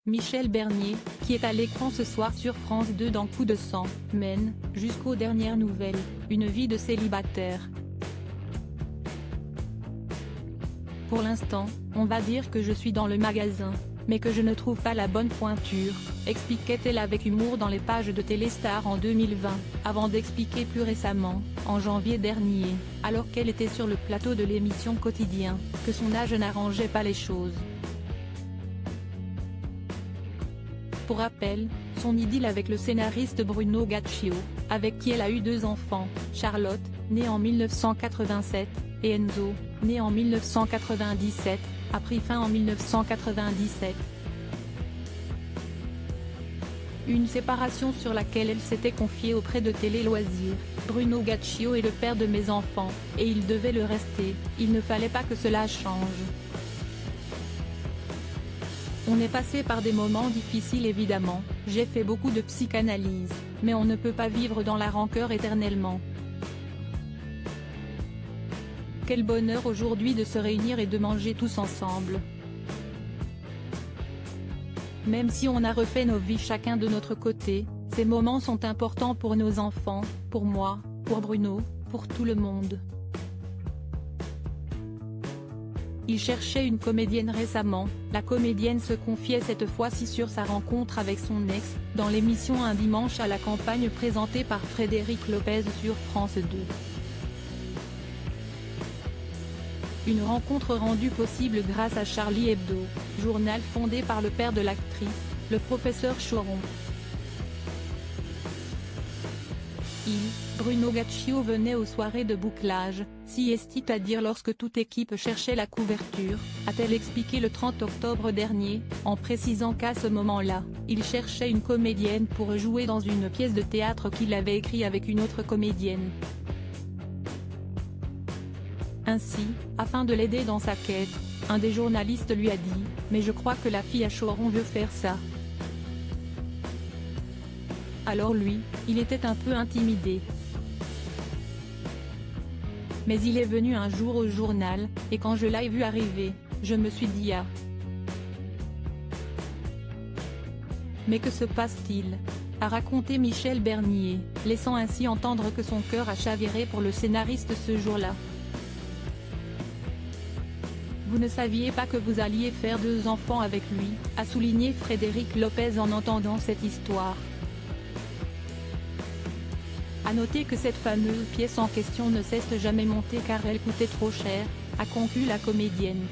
Michel Bernier, qui est à l'écran ce soir sur France 2 dans Coup de sang, mène, jusqu'aux dernières nouvelles, une vie de célibataire. Pour l'instant, on va dire que je suis dans le magasin, mais que je ne trouve pas la bonne pointure, expliquait-elle avec humour dans les pages de Téléstar en 2020, avant d'expliquer plus récemment, en janvier dernier, alors qu'elle était sur le plateau de l'émission Quotidien, que son âge n'arrangeait pas les choses. Pour rappel, son idylle avec le scénariste Bruno Gaccio, avec qui elle a eu 2 enfants, Charlotte, née en 1987, et Enzo, né en 1997, a pris fin en 1997. Une séparation sur laquelle elle s'était confiée auprès de Télé Loisirs. Bruno Gaccio est le père de mes enfants, et il devait le rester, il ne fallait pas que cela change. On est passé par des moments difficiles évidemment, j'ai fait beaucoup de psychanalyse, mais on ne peut pas vivre dans la rancœur éternellement. Quel bonheur aujourd'hui de se réunir et de manger tous ensemble. Même si on a refait nos vies chacun de notre côté, ces moments sont importants pour nos enfants, pour moi, pour Bruno, pour tout le monde. Il cherchait une comédienne récemment, la comédienne se confiait cette fois-ci sur sa rencontre avec son ex, dans l'émission Un dimanche à la campagne présentée par Frédéric Lopez sur France 2. Une rencontre rendue possible grâce à Charlie Hebdo, journal fondé par le père de l'actrice, le professeur Choron. Bruno Gaccio venait aux soirées de bouclage, c'est-à-dire lorsque toute équipe cherchait la couverture, a-t-elle expliqué le 30 octobre dernier, en précisant qu'à ce moment-là, il cherchait une comédienne pour jouer dans une pièce de théâtre qu'il avait écrite avec une autre comédienne. Ainsi, afin de l'aider dans sa quête, un des journalistes lui a dit « Mais je crois que la fille à Choron veut faire ça ». Alors lui, il était un peu intimidé. Mais il est venu un jour au journal, et quand je l'ai vu arriver, je me suis dit ah. Mais que se passe-t-il ? A raconté Michel Bernier, laissant ainsi entendre que son cœur a chaviré pour le scénariste ce jour-là. Vous ne saviez pas que vous alliez faire 2 enfants avec lui, a souligné Frédéric Lopez en entendant cette histoire. A noter que cette fameuse pièce en question ne cesse jamais monter car elle coûtait trop cher, a conclu la comédienne.